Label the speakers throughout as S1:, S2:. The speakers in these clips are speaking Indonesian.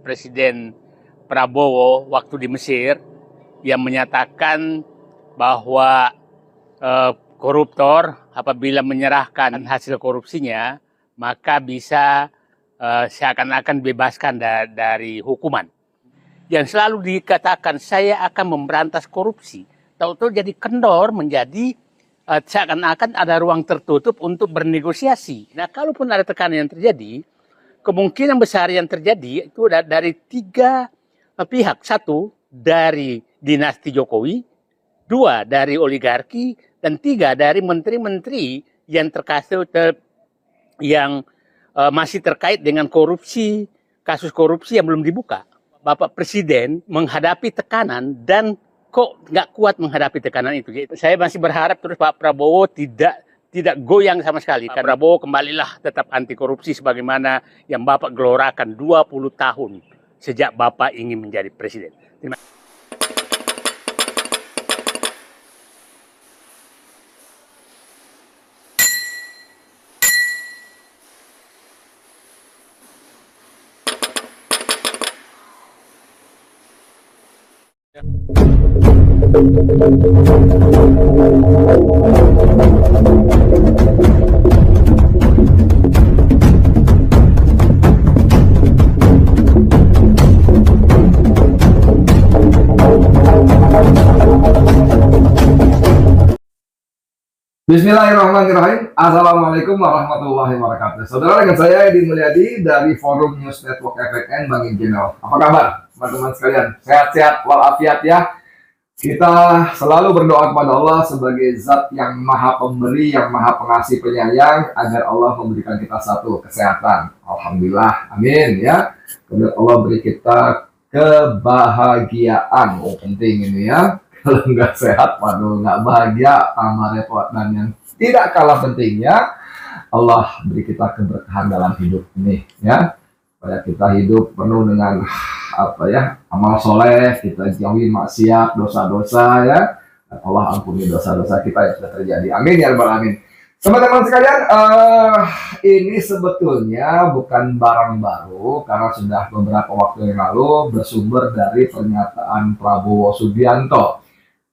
S1: Presiden Prabowo waktu di Mesir yang menyatakan bahwa koruptor apabila menyerahkan hasil korupsinya maka bisa seakan-akan bebaskan dari hukuman. Yang selalu dikatakan saya akan memberantas korupsi, tahu-tahu jadi kendor menjadi seakan-akan ada ruang tertutup untuk bernegosiasi. Nah, kalaupun ada tekanan yang terjadi, kemungkinan besar yang terjadi itu dari tiga pihak. Satu, dari dinasti Jokowi. Dua, dari oligarki. Dan tiga, dari menteri-menteri yang yang masih terkait dengan korupsi, kasus korupsi yang belum dibuka. Bapak Presiden menghadapi tekanan dan kok nggak kuat menghadapi tekanan itu. Saya masih berharap terus Pak Prabowo tidak goyang sama sekali. Pak Prabowo kembalilah tetap anti korupsi sebagaimana yang Bapak gelorakan 20 tahun sejak Bapak ingin menjadi presiden. Terima kasih.
S2: Bismillahirrahmanirrahim. Assalamualaikum warahmatullahi wabarakatuh. Saudara, dengan saya Edi Mulyadi dari Forum News Network FXN Bank Channel. Apa kabar teman-teman sekalian? Sehat-sehat walafiat ya. Kita selalu berdoa kepada Allah sebagai zat yang maha pemberi, yang maha pengasih penyayang, agar Allah memberikan kita satu kesehatan. Alhamdulillah, amin ya. Kemudian Allah beri kita kebahagiaan. Oh, penting ini ya. Kalau nggak sehat, waduh, nggak bahagia, tambah repot. Dan yang tidak kalah pentingnya, Allah beri kita keberkahan dalam hidup ini, ya. Supaya kita hidup penuh dengan amal soleh, kita jauhi maksiat, dosa-dosa, ya. Dan Allah ampuni dosa-dosa kita yang sudah terjadi. Amin ya rabbal alamin. Teman-teman sekalian, ini sebetulnya bukan barang baru karena sudah beberapa waktu yang lalu bersumber dari pernyataan Prabowo Subianto,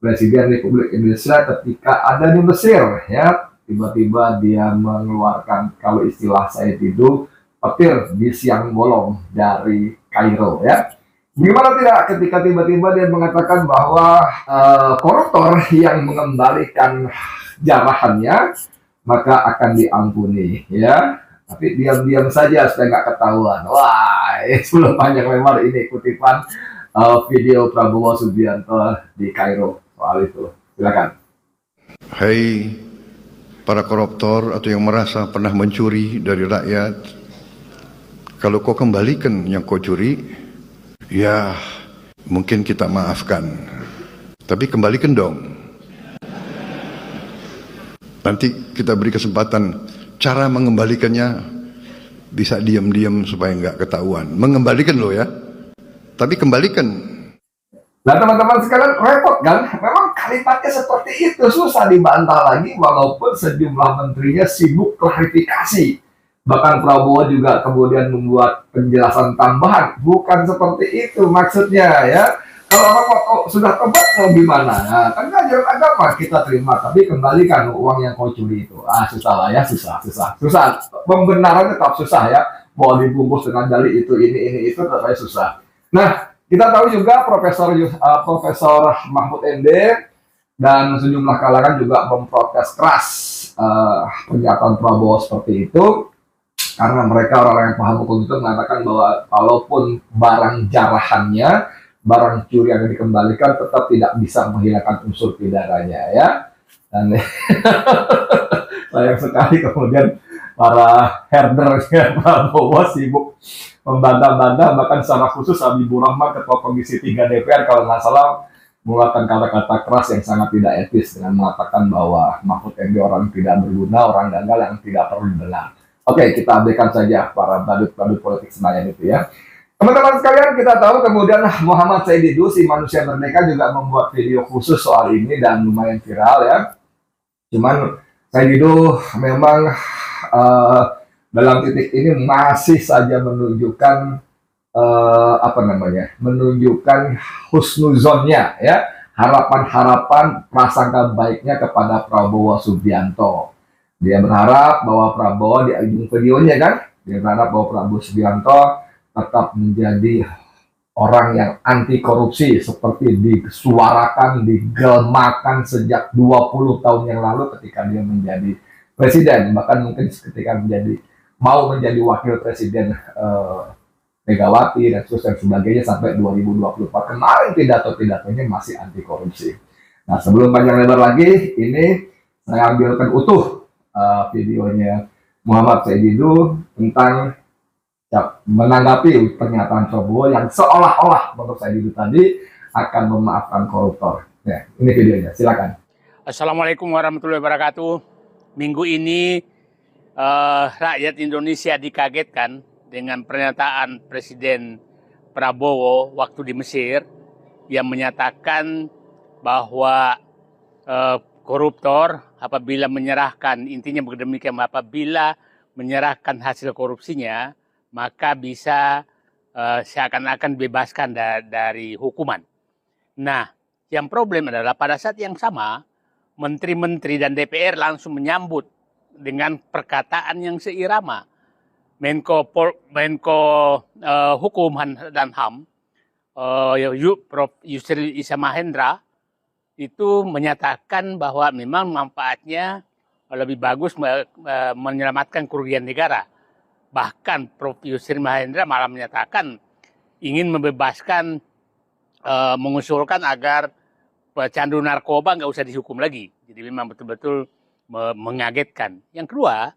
S2: Presiden Republik Indonesia, ketika ada di Mesir, ya. Tiba-tiba dia mengeluarkan, kalau istilah saya itu, petir di siang bolong dari Kairo, ya. Gimana tidak ketika tiba-tiba dia mengatakan bahwa koruptor yang mengembalikan jarahannya maka akan diampuni, ya. Tapi diam-diam saja supaya nggak ketahuan. Wah, sebelum panjang lebar ini kutipan video Prabowo Subianto di Kairo soal itu. Silakan.
S3: Hai para koruptor atau yang merasa pernah mencuri dari rakyat, kalau kau kembalikan yang kau curi, ya mungkin kita maafkan. Tapi kembalikan dong. Nanti kita beri kesempatan cara mengembalikannya, bisa diam-diam supaya nggak ketahuan. Mengembalikan loh ya, tapi kembalikan.
S2: Nah teman-teman sekalian, repot kan? Memang kalimatnya seperti itu, susah dibantah lagi walaupun sejumlah menterinya sibuk klarifikasi. Bahkan Prabowo juga kemudian membuat penjelasan tambahan. Bukan seperti itu maksudnya, ya. Kalau orang sudah tobat mau gimana? Nah, kan ajaran agama kita terima, tapi kembalikan uang yang kau curi itu. Susah lah ya, susah. Pembenaran tetap susah ya. Mau dibungkus dengan dalih itu, ini itu tetap susah. Nah, kita tahu juga Profesor Mahfud MD dan sejumlah kalangan juga memprotes keras pernyataan Prabowo seperti itu, karena mereka orang yang paham hukum itu mengatakan bahwa walaupun barang jarahannya, barang curi yang dikembalikan tetap tidak bisa menghilangkan unsur pidananya, ya. Dan sayang sekali kemudian para herdernya Prabowo sibuk membantah-bantah, bahkan secara khusus Habibur Rahman, Ketua Komisi 3 DPR kalau nggak salah, mengeluarkan kata-kata keras yang sangat tidak etis dengan mengatakan bahwa Mahfud MD orang tidak berguna, orang gagal yang tidak perlu didengar. Oke, kita abaikan saja para badut-badut politik Senayan itu, ya. Teman-teman sekalian, kita tahu kemudian Muhammad Said Didu, si manusia merdeka, juga membuat video khusus soal ini dan lumayan viral, ya. Cuman Said Didu memang dalam titik ini masih saja menunjukkan apa namanya, menunjukkan husnuzonnya, ya, harapan-harapan prasangka baiknya kepada Prabowo Subianto. Dia berharap bahwa Prabowo, di ujung videonya kan, dia berharap bahwa Prabowo Subianto tetap menjadi orang yang anti korupsi seperti disuarakan, digelmakan sejak 20 tahun yang lalu ketika dia menjadi presiden, bahkan mungkin ketika mau menjadi wakil presiden Megawati dan terus dan sebagainya sampai 2024. Kemarin pidato-pidatonya masih anti korupsi. Nah, sebelum panjang lebar lagi, ini saya ambilkan utuh videonya Muhammad Saididu tentang menanggapi pernyataan Prabowo yang seolah-olah menurut Saididu tadi akan memaafkan koruptor. Ya, ini videonya, silakan.
S1: Assalamualaikum warahmatullahi wabarakatuh. Minggu ini rakyat Indonesia dikagetkan dengan pernyataan Presiden Prabowo waktu di Mesir yang menyatakan bahwa koruptor apabila menyerahkan, intinya demikian, apabila menyerahkan hasil korupsinya maka bisa seakan-akan bebaskan dari hukuman. Nah, yang problem adalah pada saat yang sama menteri-menteri dan DPR langsung menyambut dengan perkataan yang seirama. Menko Hukum dan HAM, Prof. Yusril Iza Mahendra, itu menyatakan bahwa memang manfaatnya lebih bagus menyelamatkan kerugian negara. Bahkan Prof. Yusril Mahendra malah menyatakan ingin membebaskan, mengusulkan agar pecandu narkoba nggak usah dihukum lagi. Jadi memang betul-betul mengagetkan. Yang kedua,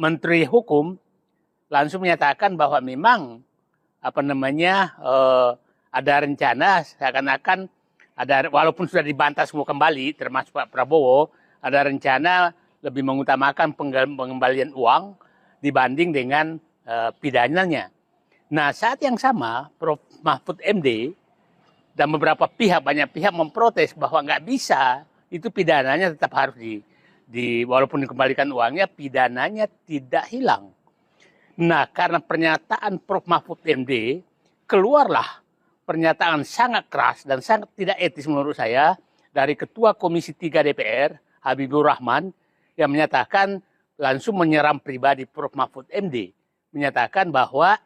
S1: Menteri Hukum langsung menyatakan bahwa memang ada rencana seakan-akan walaupun sudah dibantah semua kembali termasuk Pak Prabowo, ada rencana lebih mengutamakan pengembalian uang dibanding dengan pidananya. Nah, saat yang sama Prof. Mahfud MD dan beberapa pihak, banyak pihak memprotes bahwa nggak bisa, itu pidananya tetap harus walaupun dikembalikan uangnya, pidananya tidak hilang. Nah, karena pernyataan Prof. Mahfud MD, keluarlah pernyataan sangat keras dan sangat tidak etis menurut saya dari Ketua Komisi 3 DPR, Habibur Rahman, yang menyatakan langsung menyerang pribadi Prof. Mahfud MD. Menyatakan bahwa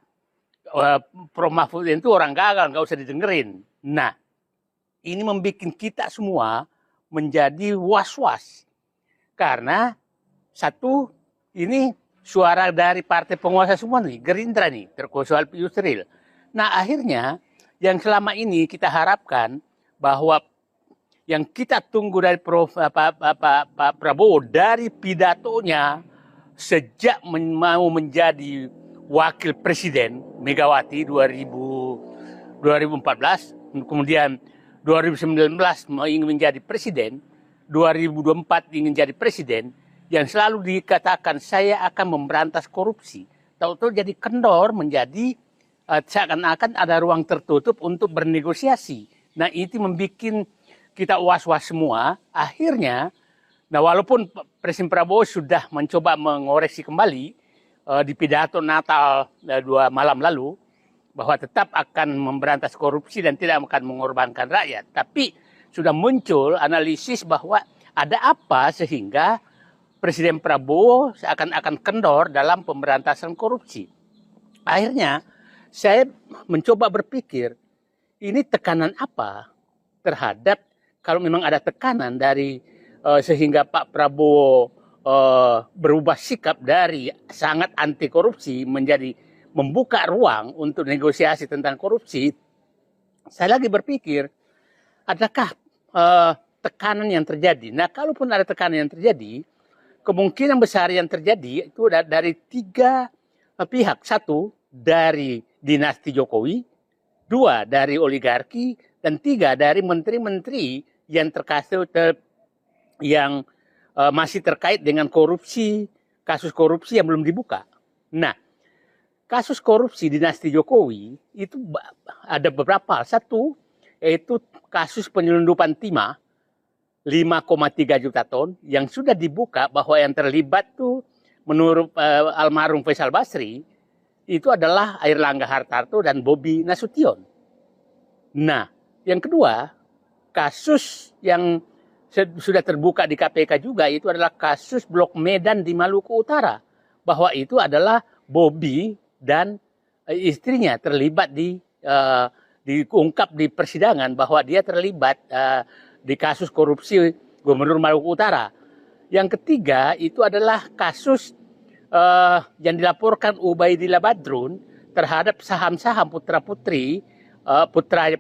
S1: Prof. Mahfud itu orang gagal, nggak usah didengerin. Nah, ini membuat kita semua menjadi was-was. Karena satu, ini suara dari partai penguasa semua nih, Gerindra nih, terkuat Yusril. Nah, akhirnya yang selama ini kita harapkan bahwa yang kita tunggu dari Pak Prabowo dari pidatonya sejak mau menjadi wakil presiden Megawati 2014, kemudian 2019 ingin menjadi presiden, 2024 ingin jadi presiden, yang selalu dikatakan saya akan memberantas korupsi, tahu-tahu jadi kendor menjadi seakan-akan ada ruang tertutup untuk bernegosiasi. Nah, itu membuat kita was-was semua. Akhirnya, nah walaupun Presiden Prabowo sudah mencoba mengoreksi kembali di pidato Natal 2 malam lalu bahwa tetap akan memberantas korupsi dan tidak akan mengorbankan rakyat, tapi sudah muncul analisis bahwa ada apa sehingga Presiden Prabowo seakan-akan kendor dalam pemberantasan korupsi. Akhirnya saya mencoba berpikir, ini tekanan apa terhadap, kalau memang ada tekanan dari sehingga Pak Prabowo berubah sikap dari sangat anti korupsi menjadi membuka ruang untuk negosiasi tentang korupsi. Saya lagi berpikir, adakah tekanan yang terjadi? Nah, kalaupun ada tekanan yang terjadi, kemungkinan besar yang terjadi itu dari 3 pihak. 1, dari dinasti Jokowi, 2, dari oligarki, dan 3, dari menteri-menteri yang yang masih terkait dengan korupsi, kasus korupsi yang belum dibuka. Nah, kasus korupsi dinasti Jokowi itu ada beberapa. 1, yaitu kasus penyelundupan timah 5,3 juta ton yang sudah dibuka bahwa yang terlibat tuh menurut almarhum Faisal Basri itu adalah Airlangga Hartarto dan Bobi Nasution. Nah, yang kedua, kasus yang sudah terbuka di KPK juga itu adalah kasus Blok Medan di Maluku Utara. Bahwa itu adalah Bobi dan istrinya terlibat diungkap di persidangan bahwa dia terlibat di kasus korupsi Gubernur Maluku Utara. Yang ketiga itu adalah kasus yang dilaporkan Ubaidillah Badrun terhadap saham-saham putra-putri putranya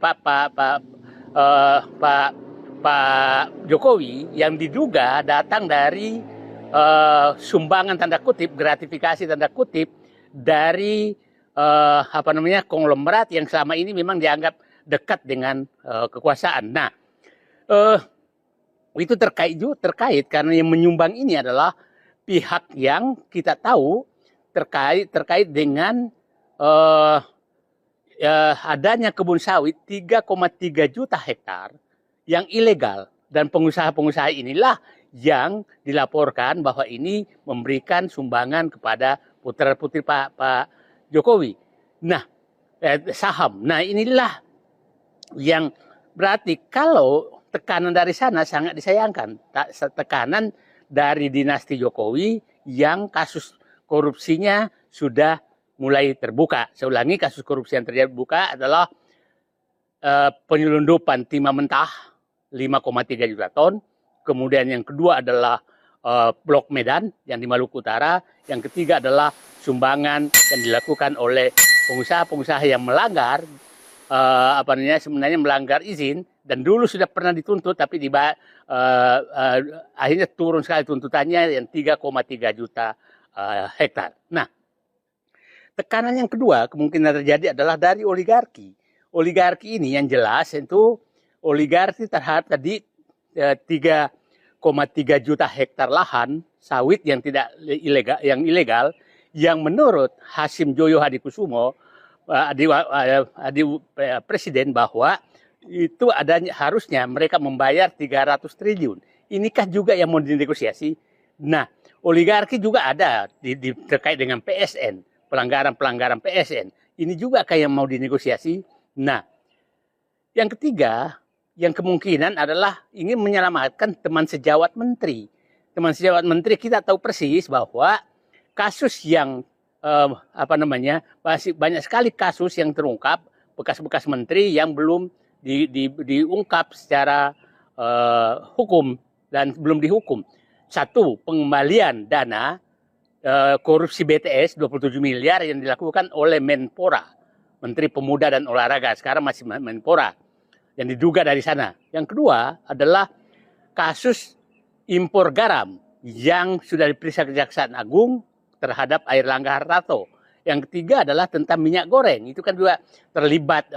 S1: Pak Jokowi yang diduga datang dari sumbangan tanda kutip, gratifikasi tanda kutip dari konglomerat yang selama ini memang dianggap dekat dengan kekuasaan. Nah, itu terkait karena yang menyumbang ini adalah pihak yang kita tahu terkait dengan adanya kebun sawit 3,3 juta hektar yang ilegal, dan pengusaha-pengusaha inilah yang dilaporkan bahwa ini memberikan sumbangan kepada putra-putri Pak Jokowi. Nah, saham. Nah, inilah yang berarti kalau tekanan dari sana sangat disayangkan. Tekanan dari dinasti Jokowi yang kasus korupsinya sudah mulai terbuka. Saya ulangi, kasus korupsi yang terbuka adalah penyelundupan timah mentah 5,3 juta ton. Kemudian yang kedua adalah Blok Medan yang di Maluku Utara. Yang ketiga adalah sumbangan yang dilakukan oleh pengusaha-pengusaha yang melanggar sebenarnya melanggar izin, dan dulu sudah pernah dituntut tapi akhirnya turun sekali tuntutannya yang 3,3 juta hektar. Nah, tekanan yang kedua kemungkinan terjadi adalah dari oligarki. Oligarki ini yang jelas itu oligarki terhadap tadi 3,3 juta hektar lahan sawit yang tidak ilegal, yang menurut Hasim Joyo Hadikusumo, presiden, bahwa itu harusnya mereka membayar 300 triliun. Inikah juga yang mau dinegosiasi? Nah, oligarki juga ada terkait dengan PSN, pelanggaran PSN. Ini juga kayak mau dinegosiasi. Nah, yang ketiga, yang kemungkinan adalah ingin menyelamatkan teman sejawat menteri. Teman sejawat menteri kita tahu persis bahwa kasus yang masih banyak sekali kasus yang terungkap, bekas-bekas menteri yang belum diungkap secara hukum dan belum dihukum. Satu, pengembalian dana korupsi BTS 27 miliar yang dilakukan oleh Menpora, Menteri Pemuda dan Olahraga, sekarang masih Menpora, yang diduga dari sana. Yang kedua adalah kasus impor garam yang sudah diperiksa Kejaksaan Agung terhadap Airlangga Hartarto. Yang ketiga adalah tentang minyak goreng. Itu kan juga terlibat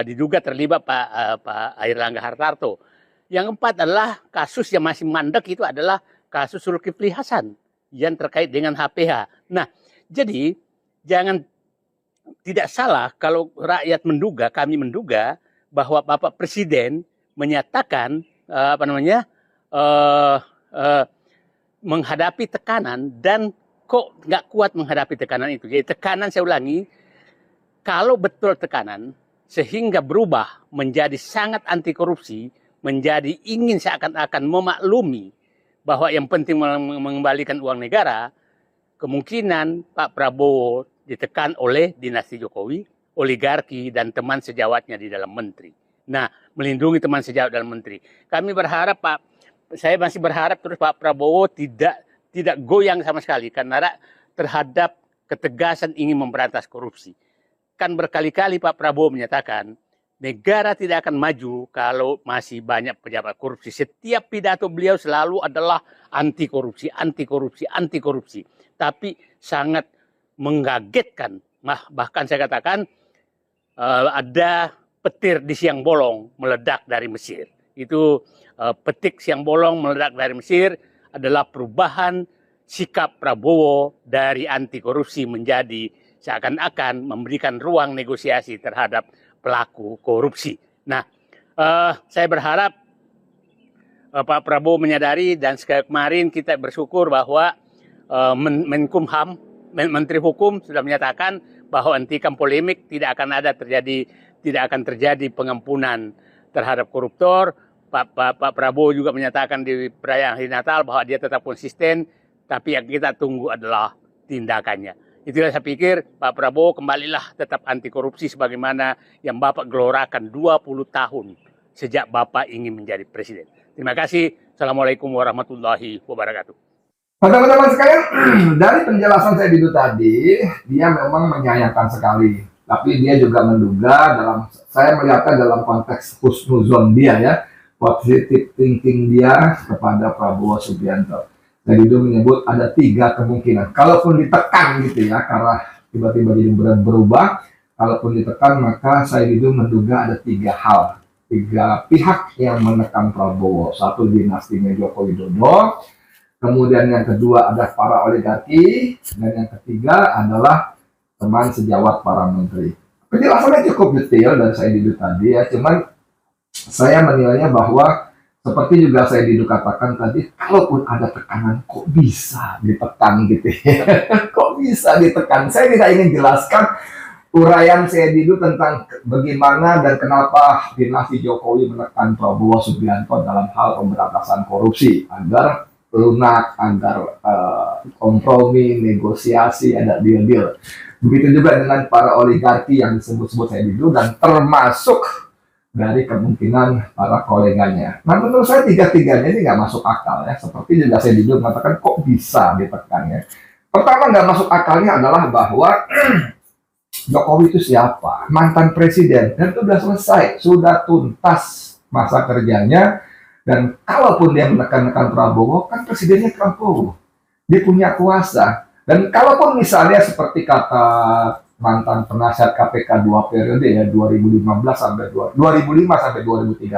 S1: diduga terlibat Pak Airlangga Hartarto. Yang keempat adalah kasus yang masih mandek, itu adalah kasus Zulkifli Hasan yang terkait dengan HPH. Nah, jadi tidak salah kalau rakyat kami menduga bahwa Bapak Presiden menyatakan menghadapi tekanan, dan kok nggak kuat menghadapi tekanan itu. Jadi tekanan, saya ulangi, kalau betul tekanan sehingga berubah menjadi sangat anti korupsi, menjadi ingin seakan-akan memaklumi bahwa yang penting mengembalikan uang negara, kemungkinan Pak Prabowo ditekan oleh dinasti Jokowi, oligarki, dan teman sejawatnya di dalam menteri. Nah, melindungi teman sejawat dalam menteri. Saya masih berharap terus Pak Prabowo tidak goyang sama sekali karena terhadap ketegasan ingin memberantas korupsi. Kan berkali-kali Pak Prabowo menyatakan negara tidak akan maju kalau masih banyak pejabat korupsi. Setiap pidato beliau selalu adalah anti korupsi, anti korupsi, anti korupsi. Tapi sangat mengagetkan. Bahkan saya katakan ada petir di siang bolong meledak dari Mesir. Itu petik siang bolong meledak dari Mesir adalah perubahan sikap Prabowo dari anti korupsi menjadi seakan-akan memberikan ruang negosiasi terhadap pelaku korupsi. Nah, saya berharap Pak Prabowo menyadari, dan kemarin kita bersyukur bahwa Menkumham Menteri Hukum sudah menyatakan bahwa hentikan polemik, tidak akan terjadi pengampunan terhadap koruptor. Pak Prabowo juga menyatakan di perayaan hari Natal bahwa dia tetap konsisten, tapi yang kita tunggu adalah tindakannya. Itulah saya pikir Pak Prabowo kembalilah tetap anti korupsi sebagaimana yang Bapak gelorakan 20 tahun sejak Bapak ingin menjadi presiden. Terima kasih. Assalamualaikum warahmatullahi wabarakatuh.
S2: Teman-teman sekalian, dari penjelasan saya dulu tadi, dia memang menyayangkan sekali. Tapi dia juga menduga saya melihatnya dalam konteks husnuzon dia ya, positive thinking dia kepada Prabowo Subianto. Jadi dia menyebut ada 3 kemungkinan. Kalaupun ditekan gitu ya, karena tiba-tiba jadi berubah, kalaupun ditekan maka saya itu menduga ada 3 hal. 3 pihak yang menekan Prabowo. Satu, dinastinya Joko Widodo. Kemudian yang kedua ada para oligarki, dan yang ketiga adalah teman sejawat para menteri. Penjelasannya cukup detail dari saya Didu tadi ya, cuman saya menilainya bahwa seperti juga saya Didu katakan tadi, kalaupun ada tekanan kok bisa ditekan gitu ya. Kok bisa ditekan? Saya tidak ingin jelaskan uraian saya Didu tentang bagaimana dan kenapa dinasti Jokowi menekan Prabowo Subianto dalam hal pemberantasan korupsi agar lunak, agar kompromi, negosiasi, ada deal-deal. Begitu juga dengan para oligarki yang disebut-sebut saya Didu dan termasuk dari kemungkinan para koleganya. Nah, menurut saya 3-tiganya ini nggak masuk akal ya. Seperti juga saya Didu mengatakan kok bisa ditekan ya. Pertama, nggak masuk akalnya adalah bahwa Jokowi itu siapa? Mantan presiden, dan itu sudah selesai, sudah tuntas masa kerjanya. Dan kalaupun dia menekan Prabowo, kan presidennya Prabowo. Dia punya kuasa. Dan kalaupun misalnya seperti kata mantan penasihat KPK 2 periode ya, 2005 sampai 2013,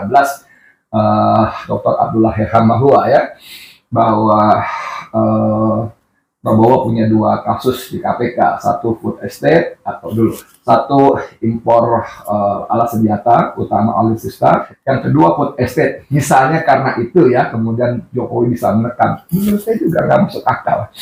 S2: Dr. Abdullah Hehamahua ya, bahwa Prabowo punya 2 kasus di KPK, satu food estate satu impor alat senjata, utama alutsista, yang kedua food estate. Misalnya karena itu ya, kemudian Jokowi bisa menekan. Menurut saya juga nggak masuk akal.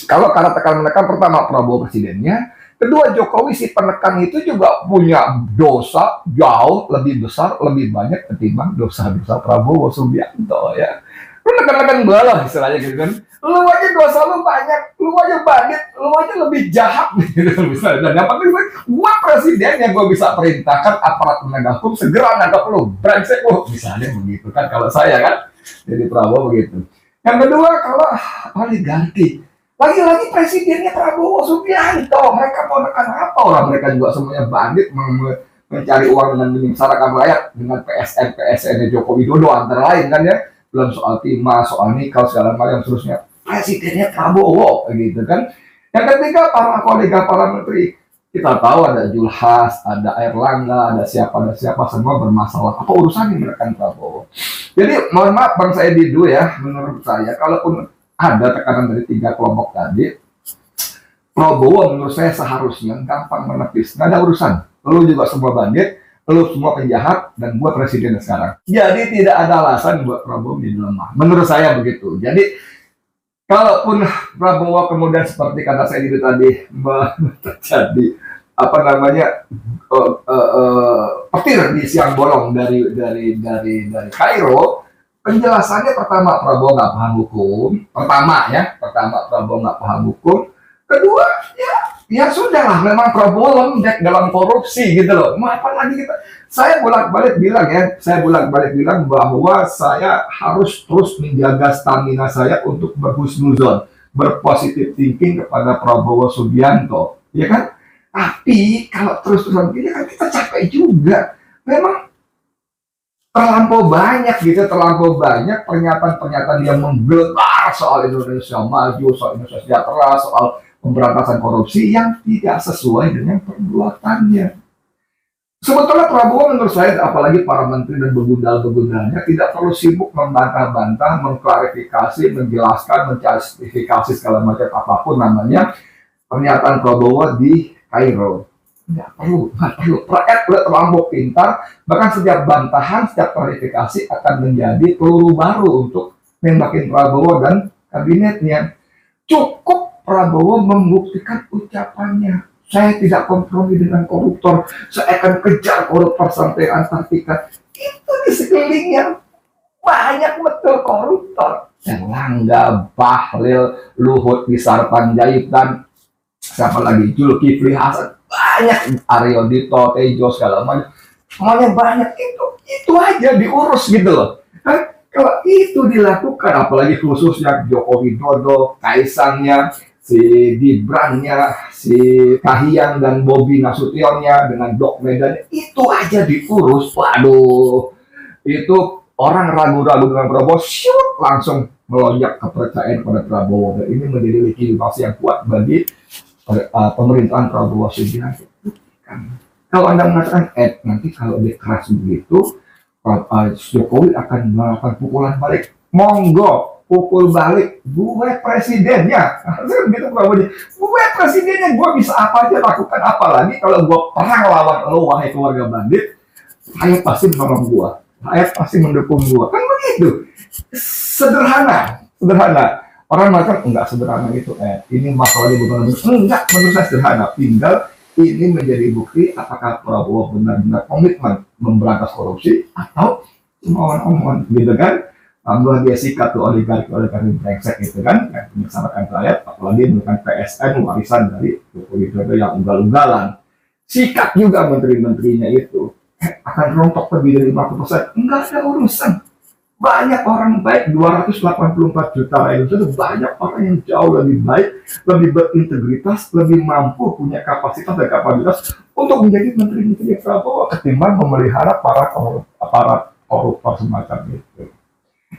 S2: Kalau karena tekan menekan, pertama Prabowo presidennya, kedua Jokowi si penekan itu juga punya dosa jauh lebih besar, lebih banyak ketimbang dosa-dosa Prabowo Subianto ya. Lu nekan-nekan bala istilahnya gitu kan. Lu aja dosa lu banyak, lu aja bandit, lu aja lebih jahat gitu misalnya. Dan yang penting gua presiden yang gua bisa perintahkan aparat penegak hukum segera nangkap lu, brengsek lu, misalnya begitu kan kalau saya kan. Jadi Prabowo begitu. Yang kedua, kalau oligarki, lagi-lagi presidennya Prabowo Subianto, mereka mau nekan apa? Orang mereka juga semuanya bandit, mencari uang dengan menyengsarakan rakyat dengan PSN Joko Widodo antara lain kan ya. Belum soal timah, soal nikah, segala macam seterusnya. Presidennya Prabowo, gitu kan. Yang ketiga, para kolega, para menteri. Kita tahu ada Julhas, ada Airlangga, ada siapa, semua bermasalah. Apa urusannya menekan Prabowo? Jadi, mohon maaf Bang Said Didu ya, menurut saya, kalaupun ada tekanan dari 3 kelompok tadi, Prabowo menurut saya seharusnya gampang menepis. Nggak ada urusan. Lu juga semua bandit, lu semua penjahat, dan gua presiden sekarang. Jadi tidak ada alasan buat Prabowo menjadi lemah. Menurut saya begitu. Jadi kalaupun Prabowo kemudian seperti kata saya itu tadi terjadi petir di siang bolong dari Kairo, penjelasannya pertama Prabowo nggak paham hukum. Pertama Prabowo nggak paham hukum. Kedua ya sudahlah, memang Prabowo lembek dalam korupsi gitu loh. Mau apa lagi kita? Saya bolak-balik bilang bahwa saya harus terus menjaga stamina saya untuk berhusnuzon, berpositif thinking kepada Prabowo Subianto, ya kan? Tapi kalau terus-terusan begini kan kita capek juga. Memang terlampau banyak pernyataan-pernyataan yang menggelegar soal Indonesia maju, soal Indonesia sejahtera, soal pemberantasan korupsi yang tidak sesuai dengan perbuatannya. Sebetulnya Prabowo menurut saya, apalagi para menteri dan begundal-begundalnya, tidak terlalu sibuk membantah-bantah, mengklarifikasi, menjelaskan, menjustifikasi segala macam apapun namanya pernyataan Prabowo di Kairo. Nggak perlu. Rakyat terlampau pintar, bahkan setiap bantahan, setiap klarifikasi akan menjadi peluru baru untuk nembakin Prabowo dan kabinetnya. Cukup Pak Prabowo membuktikan ucapannya. Saya tidak kompromi dengan koruptor. Saya akan kejar koruptor sampai Antartika. Itu di sekelilingnya banyak betul koruptor. Erlangga, Bahlil, Luhut Binsar Panjaitan, siapa lagi, Zulkifli Hasan, banyak, Aryo Dito, Tejo, segala macam. Semuanya banyak. Itu aja diurus gitu loh. Kan? Kalau itu dilakukan, apalagi khususnya Joko Widodo, Kaisangnya, si Gibrannya, si Kahiyang dan Bobi Nasutionnya dengan Dok Medan, itu aja diurus. Waduh, itu orang ragu-ragu dengan Prabowo, syuk, langsung melonjak kepercayaan pada Prabowo. Dan ini menjadi legitimasi yang kuat bagi pemerintahan Prabowo Subianto. Kalau Anda mengatakan, nanti kalau dia keras begitu, Jokowi akan melakukan pukulan balik. Monggo, pukul balik. Gue presidennya. Gitu, gue presidennya, gue bisa apa aja lakukan. Apalagi kalau gue perang lawan lo, wahai keluarga bandit, saya pasti menolong gue. Saya pasti mendukung gue. Kan begitu. Sederhana. Orang mengatakan, enggak sederhana itu. Ini masalahnya bukan. Enggak, menurut saya sederhana. Tinggal ini menjadi bukti apakah Prabowo benar-benar komitmen memberantas korupsi atau cuma omongan gitu kan. Luar dia sikat tuh oligarki brengsek gitu kan, yang menyengsarakan rakyat, apalagi dengan PSN warisan dari Joko Widodo yang ugal-ugalan. Sikat juga menteri-menterinya itu akan rontok lebih dari 50%. Enggak ada urusan. Banyak orang baik, 284 juta rakyat itu banyak orang yang jauh lebih baik, lebih berintegritas, lebih mampu, punya kapasitas dan kapabilitas untuk menjadi menteri-menteri Prabowo ketimbang memelihara para koruptor semacam itu.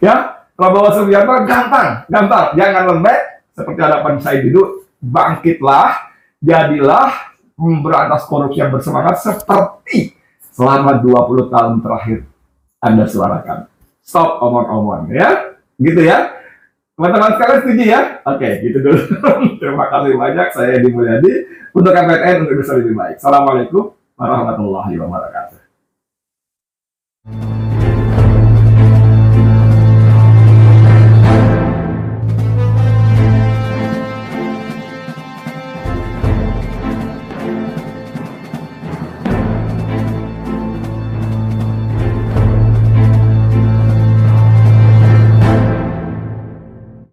S2: Ya, Prabowo Subianto gampang, jangan lembek seperti hadapan saya dulu, bangkitlah, jadilah memberantas korupsi yang bersemangat seperti selama 20 tahun terakhir Anda suarakan. Stop omong-omong ya, gitu ya. Teman-teman sekalian setuju ya? Oke, gitu dulu. Terima kasih banyak, saya Edi Mulyadi untuk KPTN untuk bisa lebih baik. Assalamualaikum warahmatullahi wabarakatuh.